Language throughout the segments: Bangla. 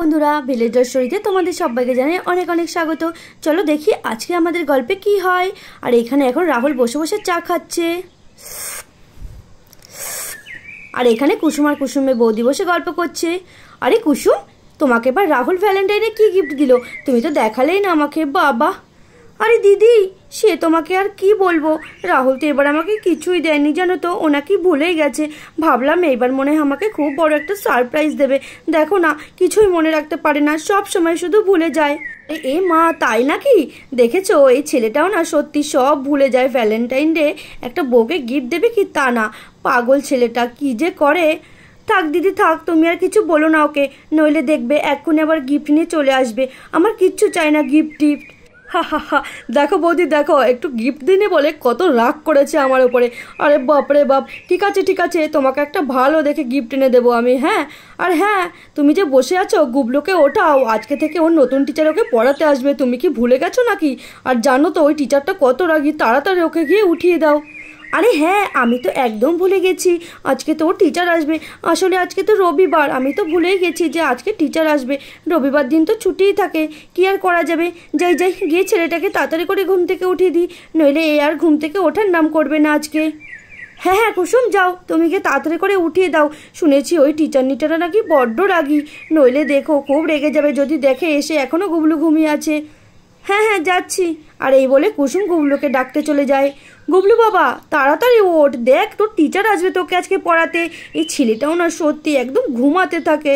বন্ধুরা, ভিলেজার স্টোরিতে তোমাদের সবাইকে জানাই অনেক অনেক স্বাগত। চলো দেখি আজকে আমাদের গল্পে কি হয়। আর এখানে এখন রাহুল বসে বসে চা খাচ্ছে, আর এখানে কুসুম আর কুসুমের বৌদি বসে গল্প করছে। আরে কুসুম, তোমাকে এবার রাহুল ভ্যালেন্টাইনে কি গিফট দিল? তুমি তো দেখালেই না আমাকে। বাবা! আরে দিদি, সে তোমাকে আর কি বলবো, রাহুল তো এবার আমাকে কিছুই দেয়নি, জানো তো। ও নাকি ভুলেই গেছে। ভাবলাম এইবার মনে হয় আমাকে খুব বড় একটা সারপ্রাইজ দেবে। দেখো না, কিছুই মনে রাখতে পারে না, সব সময় শুধু ভুলে যায়। এ মা, তাই নাকি? দেখেছো, এই ছেলেটাও না সত্যি সব ভুলে যায়। ভ্যালেন্টাইন ডে একটা বউকে গিফট দেবে কি তা না, পাগল ছেলেটা কি যে করে। থাক দিদি থাক, তুমি আর কিছু বলো না ওকে, নইলে দেখবে এক্ষুনি আবার গিফট নিয়ে চলে আসবে। আমার কিচ্ছু চাই না গিফট টিফট। হা হা হা, দেখো বৌদি দেখো, একটু গিফট দিনে বলে কত রাগ করেছে আমার উপরে। আরে বাপরে বাপ, ঠিক আছে ঠিক আছে, তোমাকে একটা ভালো দেখে গিফট এনে দেবো আমি। হ্যাঁ, আর হ্যাঁ, তুমি যে বসে আছো, গুবলুকে ওঠাও, আজকে থেকে ওর নতুন টিচার ওকে পড়াতে আসবে। তুমি কি ভুলে গেছো নাকি? আর জানো তো ওই টিচারটা কত রাগী, তাড়াতাড়ি ওকে গিয়ে উঠিয়ে দাও। আরে হ্যাঁ, আমি তো একদম ভুলে গেছি, আজকে তো টিচার আসবে। আসলে আজকে তো রবিবার, আমি তো ভুলেই গেছি যে আজকে টিচার আসবে। রবিবার দিন তো ছুটিই থাকে, কি আর করা যাবে। যাই যাই, গিয়ে ছেলেটাকে তাড়াতাড়ি করে ঘুম থেকে উঠিয়ে দিই, নইলে এ আর ঘুম থেকে ওঠার নাম করবে না আজকে। হ্যাঁ হ্যাঁ কুসুম, যাও তুমি গিয়ে তাড়াতাড়ি করে উঠিয়ে দাও। শুনেছি ওই টিচারটা নাকি বড্ড রাগী, নইলে দেখো খুব রেগে যাবে যদি দেখে এসে এখনও গুবলু ঘুমিয়ে আছে। হ্যাঁ হ্যাঁ যাচ্ছি। আর এই বলে কুসুম গুবলুকে ডাকতে চলে যায়। গুবলু বাবা, তাড়াতাড়ি ওঠ, দেখ তোর টিচার আসবে তোকে আজকে পড়াতে। এই ছেলেটাও না সত্যি একদম ঘুমাতে থাকে।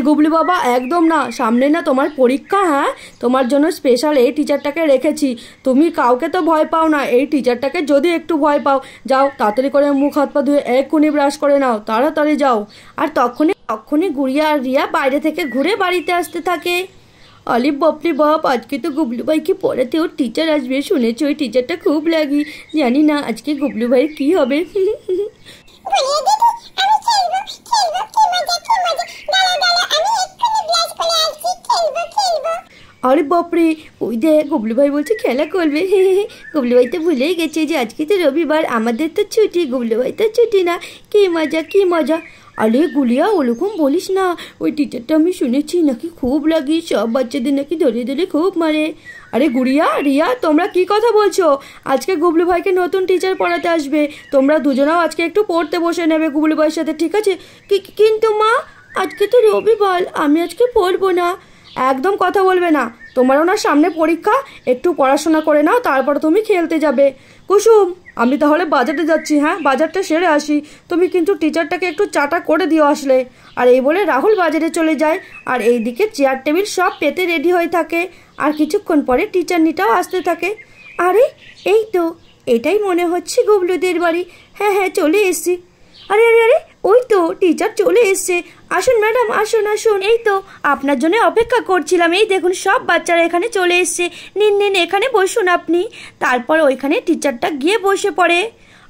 গুবলু বাবা একদম না, সামনে না তোমার পরীক্ষা। হ্যাঁ, তোমার জন্য স্পেশাল এই টিচারটাকে রেখেছি। তুমি কাউকে তো ভয় পাও না, এই টিচারটাকে যদি একটু ভয় পাও, যাও তাড়াতাড়ি করে মুখ হাত পা ধুয়ে এক্ষুনি ব্রাশ করে নাও, তাড়াতাড়ি যাও। আর তখনই গুড়িয়া আর রিয়া বাইরে থেকে ঘুরে বাড়িতে আসতে থাকে। আলি বাপরে বাপ, আজকে তো গুবলু ভাইকে পড়াতে ওর টিচার আসবে। শুনেছি ওই টিচারটা খুব লাগি, জানি না আজকে গুবলু ভাইয়ের কি হবে। আরে বাপরে, ওই দেখ গুবলু ভাই বলছে খেলা করবে। গুবলু ভাই তো ভুলেই গেছে যে আজকে তো রবিবার, আমাদের তো ছুটি, গুবলু ভাই তো ছুটি না। কি মজা কি মজা। আরে গুলিয়া, ওরকম বলিস না, ওই টিচারটা আমি শুনেছি নাকি খুব লাগি, সব বাচ্চাদের নাকি ধরে ধরে খুব মারে। আরে গুড়িয়া রিয়া, তোমরা কি কথা বলছো? আজকে গুবলু ভাইকে নতুন টিচার পড়াতে আসবে, তোমরা দুজনাও আজকে একটু পড়তে বসে নেবে গুবলু ভাইয়ের সাথে, ঠিক আছে? কিন্তু মা, আজকে তো রবিবার, আমি আজকে পড়বো না। একদম কথা বলবে না, তোমারও না সামনে পরীক্ষা, একটু পড়াশোনা করে নাও, তারপর তুমি খেলতে যাবে। কুসুম, আমি তাহলে বাজারে যাচ্ছি। হ্যাঁ, বাজারটা সেরে আসি, তুমি কিন্তু টিচারটাকে একটু চাটা করে দিও আসলে। আর এই বলে রাহুল বাজারে চলে যায়, আর এইদিকে চেয়ার টেবিল সব পেতে রেডি হয়ে থাকে। আর কিছুক্ষণ পরে টিচারনিটাও আসতে থাকে। আরে এই তো, এটাই মনে হচ্ছে গুবলুদের বাড়ি। হ্যাঁ হ্যাঁ, চলে এসছি। আরে আরে আরে, ওই তো টিচার চলে এসছে। আসুন ম্যাডাম, আসুন আসুন, এই তো আপনার জন্য অপেক্ষা করছিলাম। এই দেখুন সব বাচ্চারা এখানে চলে এসছে, নিন নিন এখানে বসুন আপনি। তারপর ওইখানে টিচারটা গিয়ে বসে পড়ে।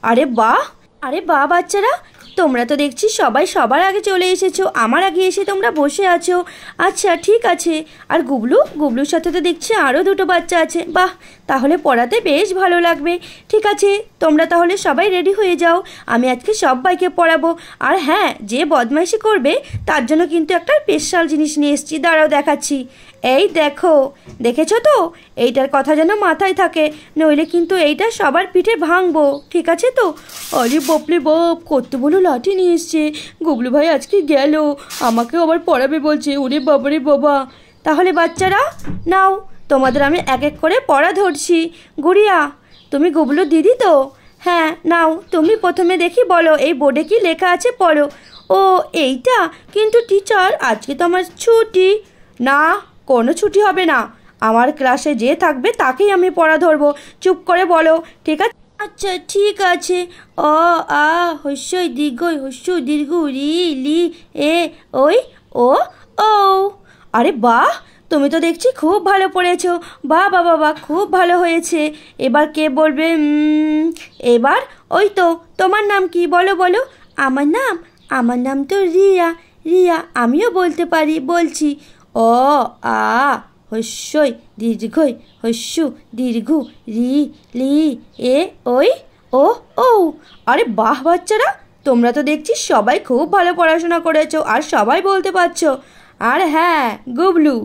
আরে বাহ, আরে বাহ বাচ্চারা, তোমরা তো দেখছি সবাই সবার আগে চলে এসেছো, আমার আগে এসে তোমরা বসে আছো। আচ্ছা ঠিক আছে। আর গুবলুর সাথে তো দেখছি আরও দুটো বাচ্চা আছে। বাহ, তাহলে পড়াতে বেশ ভালো লাগবে। ঠিক আছে, তোমরা তাহলে সবাই রেডি হয়ে যাও, আমি আজকে সবাইকে পড়াবো। আর হ্যাঁ, যে বদমাইশি করবে তার জন্য কিন্তু একটা স্পেশাল জিনিস নিয়ে এসেছি, দাঁড়াও দেখাচ্ছি। এই দেখো, দেখেছো তো? এইটার কথা যেন মাথায় থাকে, নইলে কিন্তু এইটা সবার পিঠে ভাঙবো, ঠিক আছে তো? আরে বাপরে বাপ, কত বড় লাঠি নিয়ে এসছে। গুবলু ভাই আজকে গেল, আমাকেও আবার পড়াবে বলছে। ওরে বাবারে বাবা। তাহলে বাচ্চারা নাও, তোমাদের আমি এক এক করে পড়া ধরছি। গুড়িয়া, তুমি গুবলুর দিদি তো? হ্যাঁ নাও, তুমি প্রথমে দেখি বলো এই বোর্ডে কি লেখা আছে, পড়ো। ও এইটা, কিন্তু টিচার আজকে তো আমার ছুটি। না, কোনো ছুটি হবে না, আমার ক্লাসে যে থাকবে তাকেই আমি পড়া ধরবো। চুপ করে বলো, ঠিক আছে? আচ্ছা ঠিক আছে। অ আ হস্যই দীর্ঘই হস্য দীর্ঘ রি লি এ ওই ও ও। আরে বাহ, তুমি তো দেখছি খুব ভালো পড়েছো। বাহ বাহ বাহ, খুব ভালো হয়েছে। এবার কে বলবে? এবার ওই তো, তোমার নাম কি বলো বলো। আমার নাম আমার নাম তো রিয়া। রিয়া, আমিও বলতে পারি, বলছি। অ আ হস্যই দীর্ঘই হস্যু দীর্ঘু রি লি এ ওই ও ও। আরে বাহ বাচ্চারা, তোমরা তো দেখছি সবাই খুব ভালো পড়াশোনা করেছো আর সবাই বলতে পারছো। আর হ্যাঁ গুবলু,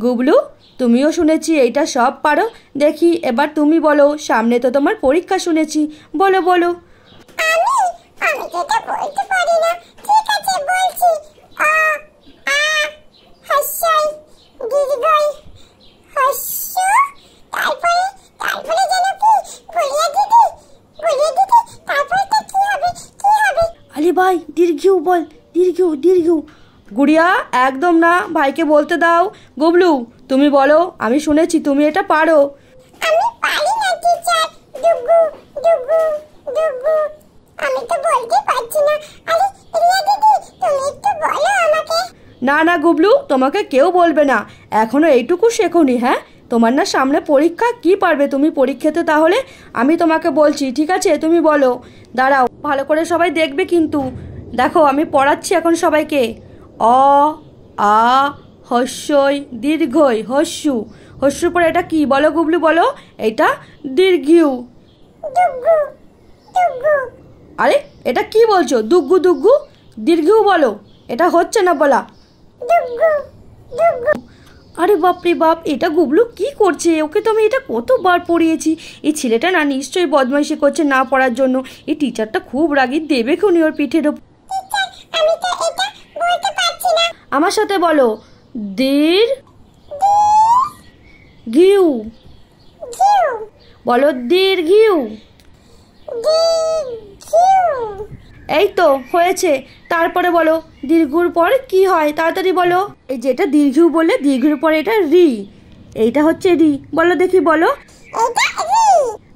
গুবলু তুমিও শুনেছি এইটা সব পারো। দেখি এবার তুমি বলো, সামনে তো তোমার পরীক্ষা শুনেছি, বলো বলো। আমি আমি যেটা বলতে পারি না, ঠিক আছে বলছি। আ আ হস্যই দীর্ঘই হস্য, তারপরে তারপরে যেন কি, গুলিয়ে দিদি তারপরে তো কি হবে কি হবে? আরে ভাই দীর্ঘিউ বল, দীর্ঘিউ দীর্ঘিউ। গুড়িয়া একদম না, ভাইকে বলতে দাও। গুবলু তুমি বলো, আমি শুনেছি তুমি এটা পারো। আমি পারি না টিচার, ডুগু ডুগু ডুগু, আমি তো বলতে পারছি না। আরে রিয়া দিদি, তুমি একটু বলো আমাকে। না না গুবলু, তোমাকে কেউ বলবে না, এখনো এইটুকু শেখোনি। হ্যাঁ, তোমার না সামনে পরীক্ষা, কি পারবে তুমি পরীক্ষাতে? তাহলে আমি তোমাকে বলছি, ঠিক আছে তুমি বলো। দাঁড়াও, ভালো করে সবাই দেখবে কিন্তু। দেখো আমি পড়াচ্ছি এখন সবাইকে। অ আ হস্যই দীর্ঘই হস্যু। হস্যুর পরে এটা কি বলো গুবলু, বলো। এটা দীর্ঘিউ। ডুগু ডুগু। আরে এটা কি বলছো? দুগ্গু দুগ্গু, দীর্ঘিউ বলো, এটা হচ্ছে না বলা। ডুগু ডুগু। আরে বাপরে বাপ, এটা গুবলু কি করছে? ওকে তো আমি এটা কতবার পড়িয়েছি। এই ছেলেটা না নিশ্চয়ই বদমাইশি করছে না পড়ার জন্য। এই টিচারটা খুব রাগী, দেবে খুনি ওর পিঠের ওপর। আমি তো এটা বলতে পারছি না। আমার সাথে বলো, দীর ঘিউ ঘিউ বলো, দীর ঘিউ। ঘিউ। এই তো হয়েছে। তারপরে বলো দীর্ঘুর পর কি হয়, তাড়াতাড়ি বলো। এই যেটা দীর্ঘিউ বললে, দীর্ঘুর পরে এটা রি, এইটা হচ্ছে রি। বলো দেখি, বলো। এটা রি।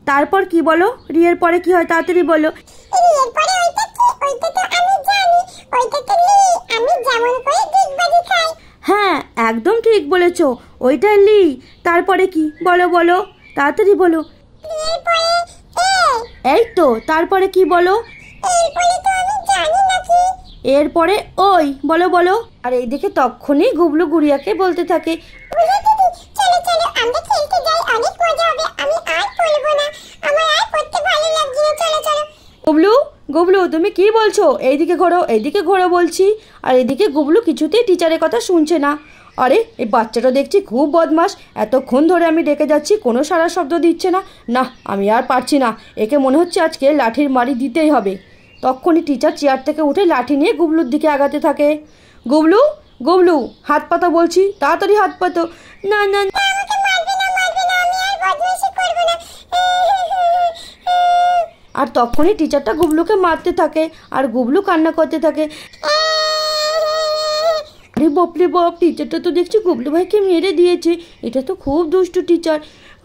তারপর কি বলো, রি এর পরে কি হয়, তাড়াতাড়ি বলো। রি এর পরে ওইটা কি? ওইটা তো আমি জানি, ওইটা তো লি। আমি যেমন করে ডিগবাজি খাই। হ্যাঁ একদম ঠিক বলেছো, ওইটা লি। তারপরে কি বলো বলো, তাড়াতাড়ি বলো। লি এর পরে এ। এই তো, তারপরে কি বলো। এর পরে তো আমি জানি নাকি। এরপরে ওই, বলো বলো। আর এইদিকে তখনই গুবলু গুড়িয়াকে বলতে থাকে, গুলিয়ে দিদি, চলো চলো আমরা খেলতে যাই, অনেক মজা হবে। আমি আর পড়বো না, আমার আর পড়তে ভালো লাগছে না, চলো চলো। গুবলু গুবলু তুমি কি বলছো? এইদিকে ঘোরো, এইদিকে ঘোরো বলছি। আর এদিকে গুবলু কিছুতেই টিচারের কথা শুনছে না। আরে এই বাচ্চাটা দেখছি খুব বদমাস, এতক্ষণ ধরে আমি ডেকে যাচ্ছি, কোনো সারা শব্দ দিচ্ছে না। না আমি আর পারছি না, একে মনে হচ্ছে আজকে লাঠির মারি দিতেই হবে। তখনই টিচার চেয়ার থেকে উঠে লাঠি নিয়ে গুবলুর দিকে আগাতে থাকে। গুবলু গুবলু হাত পাতো বলছি, তাড়াতাড়ি হাত পাতো। না না না। আমাকে মারবে না, মারবে না, আমি আর বদমাইশি করবো না। আর তখনই টিচারটা গুবলুকে মারতে থাকে আর গুবলু কান্না করতে থাকে। আরে বাপরে বাপ, টিচারটা তো দেখছি গুবলু ভাইকে মেরে দিয়েছে। এটা তো খুব দুষ্টু টিচার।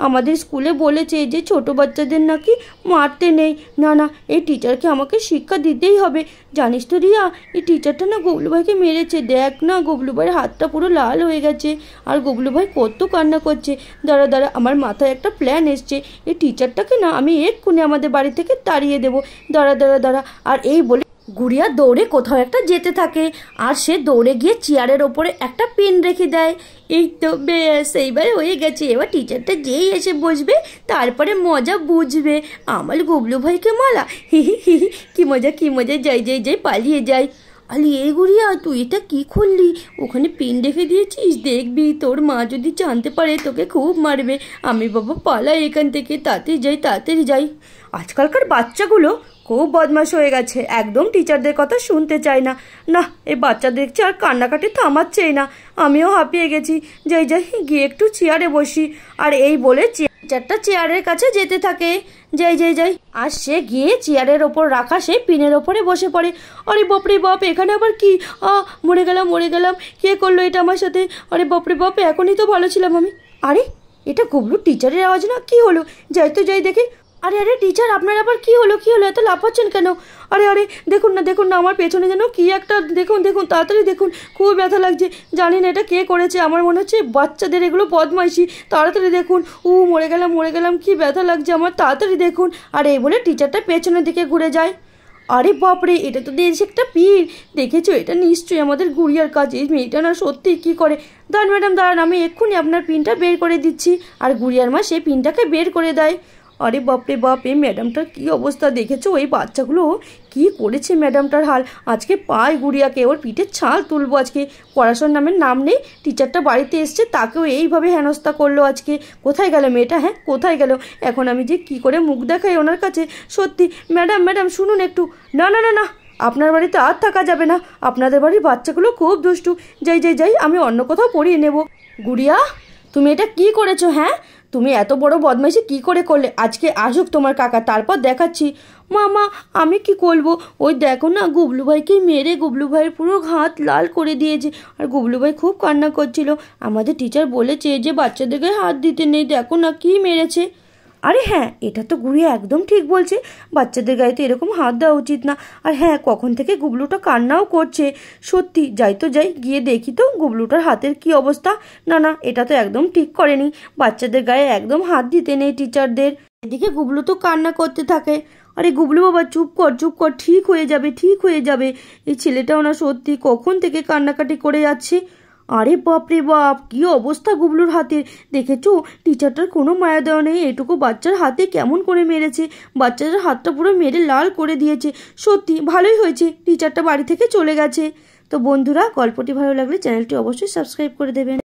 আমাদের স্কুলে বলেছে যে ছোট বাচ্চাদের নাকি মারতে নেই। না না, এই টিচারকে আমাকে শিক্ষা দিতেই হবে। জানিস তো রিয়া, এই টিচারটা না গুবলু ভাইকে মেরেছে। দেখ না, গুবলু ভাইয়ের হাতটা পুরো লাল হয়ে গেছে আর গুবলু ভাই কত কান্না করছে। দাঁড়া দাঁড়া, আমার মাথায় একটা প্ল্যান এসছে। এই টিচারটাকে না আমি এক্ষুনি আমাদের বাড়ি থেকে তাড়িয়ে দেবো। দাঁড়া দাঁড়া দাঁড়া। আর এই বলে গুড়িয়া দৌড়ে কোথাও একটা যেতে থাকে আর সে দৌড়ে গিয়ে চেয়ারের ওপরে একটা পেন রেখে দেয়। এই তো বেশ, এইবার হয়ে গেছে। এবার টিচারটা যেই এসে বসবে তারপরে মজা বুঝবে। আমার গুবলু ভাইকে মালা, হি হি হি হি, কি মজা কি মজা, যাই যাই যাই পালিয়ে যাই। আলি এই গুড়িয়া, তুই এটা কি করলি? ওখানে পেন রেখে দিয়েছিস, দেখবি তোর মা যদি জানতে পারে তোকে খুব মারবে। আমি বাবা পালাই এখান থেকে, তাড়াতাড়ি যাই তাড়াতাড়ি যাই। আজকালকার বাচ্চাগুলো খুব বদমাশ হয়ে গেছে, একদম টিচারদের কথা শুনতে চায় না। না, এই বাচ্চা দেখছি আর কান্নাকাটি থামাচ্ছেই না। আমিও হাঁপিয়ে গেছি, যাই যাই গিয়ে একটু চেয়ারে বসি। আর এই বলে টিচারটা চেয়ারের কাছে যেতে থাকে। যাই যাই যাই। আর সে গিয়ে চেয়ারের ওপর রাখা সেই পিনের ওপরে বসে পড়ে। আরে বাপরে বাপ, এখানে আবার কি? মরে গেলাম মরে গেলাম, কে করলো এটা আমার সাথে? আরে বাপরে বাপ, এখনই তো ভালো ছিলাম আমি। আরে এটা গুবলু টিচারের আওয়াজ না? কি হলো? যাই তো যাই দেখি। আরে আরে টিচার, আপনার আবার কি হলো? কি হলো, এত লাফাচ্ছেন কেন? আরে আরে দেখুন না দেখুন না, আমার পেছনে যেন কি একটা, দেখুন দেখুন তাড়াতাড়ি দেখুন, খুব ব্যথা লাগছে। জানি না এটা কে করেছে, আমার মনে হচ্ছে বাচ্চাদের এগুলো বদমাইশি। তাড়াতাড়ি দেখুন, মরে গেলাম মরে গেলাম, কি ব্যথা লাগছে আমার, তাড়াতাড়ি দেখুন। আর এই বলে টিচারটা পেছনের দিকে ঘুরে যায়। আরে বাপরে, এটা তো দেখছি একটা পিন। দেখেছো, এটা নিশ্চয়ই আমাদের গুড়িয়ার কাজ। এই মেয়েটা না সত্যি কি করে। দাঁড়ান ম্যাডাম দাঁড়ান, আমি এক্ষুনি আপনার পিনটা বের করে দিচ্ছি। আর গুড়িয়ার মা সেই পিনটাকে বের করে দেয়। আরে বাপরে বাপ, এই ম্যাডামটার কী অবস্থা দেখেছো? এই বাচ্চাগুলো কি করেছে ম্যাডামটার হাল। আজকে পাই গুড়িয়াকে, ওর পিঠের ছাল তুলবো আজকে। পড়াশোনার নামের নাম নেই, টিচারটা বাড়িতে এসছে, তাকেও এইভাবে হেনস্থা করলো আজকে। কোথায় গেল মেয়েটা? হ্যাঁ, কোথায় গেল? এখন আমি যে কি করে মুখ দেখাই ওনার কাছে। সত্যি ম্যাডাম ম্যাডাম শুনুন একটু। না না না না, আপনার বাড়িতে আর থাকা যাবে না। আপনাদের বাড়ির বাচ্চাগুলো খুব দুষ্টু। যাই, আমি অন্য কোথাও পড়িয়ে নেব। গুড়িয়া, তুমি এটা কি করেছো? হ্যাঁ, তুমি এত বড় বদমাইশি কি করে করলে? আজকে আসুক তোমার কাকা, তারপর দেখাচ্ছি। মামা, আমি কি করবো? ওই দেখো না, গুবলু ভাইকে মেরে গুবলু ভাইয়ের পুরো হাত লাল করে দিয়েছে। আর গুবলু ভাই খুব কান্না করছিল। আমাদের টিচার বলেছে যে বাচ্চাদেরকে হাত দিতে নেই, দেখো না কি মেরেছে। আরে হ্যাঁ, এটা তো গুড়িয়া একদম ঠিক বলছে। বাচ্চাদের গায়ে এরকম হাত দেওয়া উচিত না। আর হ্যাঁ, কখন থেকে গুবলুটা কান্নাও করছে। সত্যি, যাই গিয়ে দেখি তো গুবলুটার হাতের কি অবস্থা। না না, এটা তো একদম ঠিক করেনি। বাচ্চাদের গায়ে একদম হাত দিতে নেই টিচারদের। এদিকে গুবলু তো কান্না করতে থাকে। আরে গুবলু বাবা, চুপ কর, ঠিক হয়ে যাবে। এই ছেলেটাও না সত্যি কখন থেকে কান্নাকাটি করে যাচ্ছে। আরে বাপরে বাপ, কি অবস্থা গুবলুর হাতের। দেখেছো, টিচারটার কোনো মায়া দেওয়া নেই। এটুকু বাচ্চার হাতে কেমন করে মেরেছে। বাচ্চাটার হাতটা পুরো মেরে লাল করে দিয়েছে। সত্যি ভালোই হয়েছে টিচারটা বাড়ি থেকে চলে গেছে। তো বন্ধুরা, গল্পটি ভালো লাগলে চ্যানেলটি অবশ্যই সাবস্ক্রাইব করে দেবেন।